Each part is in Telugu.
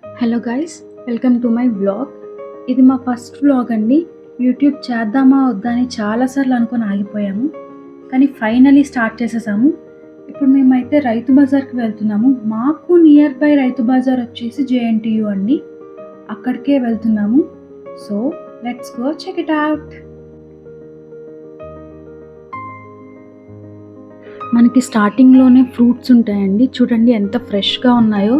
Hello guys, welcome to my vlog. ఇది మా ఫస్ట్ వ్లాగ్ అండి. యూట్యూబ్ చేద్దామా వద్దా అని చాలాసార్లు అనుకొని ఆగిపోయాము, కానీ ఫైనలీ స్టార్ట్ చేసేసాము. ఇప్పుడు మేమైతే రైతు బజార్కి వెళ్తున్నాము. మాకు నియర్ బై రైతు బజార్ వచ్చేసి జేఎన్టీయూ అండి, అక్కడికే వెళ్తున్నాము. So let's go check it out. మనకి స్టార్టింగ్లోనే ఫ్రూట్స్ ఉంటాయండి, చూడండి ఎంత ఫ్రెష్గా ఉన్నాయో.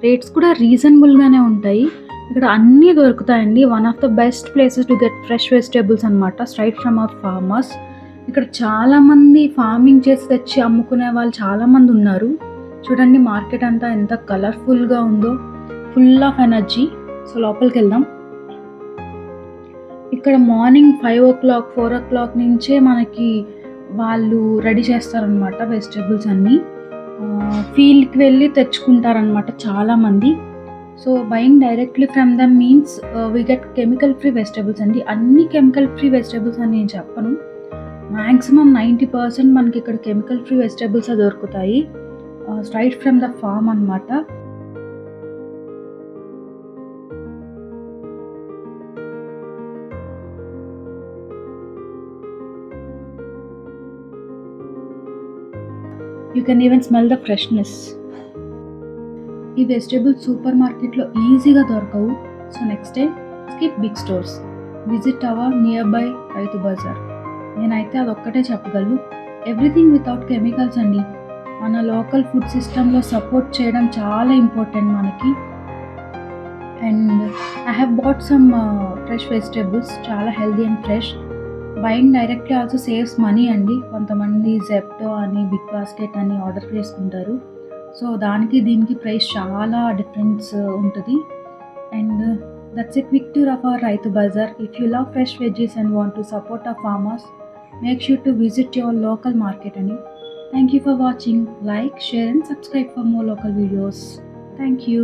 రేట్స్ కూడా రీజనబుల్గానే ఉంటాయి. ఇక్కడ అన్నీ దొరుకుతాయండి. One of the best places to get fresh vegetables అనమాట, స్ట్రైట్ ఫ్రమ్ అవర్ ఫార్మర్స్. ఇక్కడ చాలామంది ఫార్మింగ్ చేసి తెచ్చి అమ్ముకునే వాళ్ళు చాలామంది ఉన్నారు. చూడండి మార్కెట్ అంతా ఎంత కలర్ఫుల్గా ఉందో, ఫుల్ ఆఫ్ ఎనర్జీ. సో లోపలికి వెళ్దాం. ఇక్కడ మార్నింగ్ 5 o'clock 4 o'clock నుంచే మనకి వాళ్ళు రెడీ చేస్తారనమాట వెజిటేబుల్స్ అన్నీ. ఫీల్డ్కి వెళ్ళి తెచ్చుకుంటారనమాట చాలామంది. So buying directly from them means we get chemical free vegetables అండి. అన్ని కెమికల్ ఫ్రీ వెజిటేబుల్స్ అని నేను చెప్పను, మ్యాక్సిమం 90% మనకి ఇక్కడ కెమికల్ ఫ్రీ వెజిటేబుల్స్ దొరుకుతాయి, స్ట్రైట్ ఫ్రమ్ ద ఫార్మ్ అనమాట. You can even smell the freshness. ఈ వెజిటేబుల్స్ సూపర్ మార్కెట్లో ఈజీగా దొరకవు. So next time skip big stores, visit our nearby Rythu Bazar. నేనైతే అదొక్కటే చెప్పగలను, ఎవ్రీథింగ్ వితౌట్ కెమికల్స్ అండి. మన లోకల్ ఫుడ్ సిస్టంలో సపోర్ట్ చేయడం చాలా ఇంపార్టెంట్ మనకి. And I have bought some fresh vegetables, చాలా healthy and fresh. Buying directly also saves money అండి. కొంతమంది జెప్టో అని, బిగ్ బాస్కెట్ అని ఆర్డర్ చేసుకుంటారు. సో దానికి దీనికి ప్రైస్ చాలా డిఫరెన్స్ ఉంటుంది. And that's a quick tour of our Rythu Bazar. If you love fresh veggies and want to support our farmers, make sure to visit your local market అని. Thank you for watching. Like, share and subscribe for more local videos. Thank you.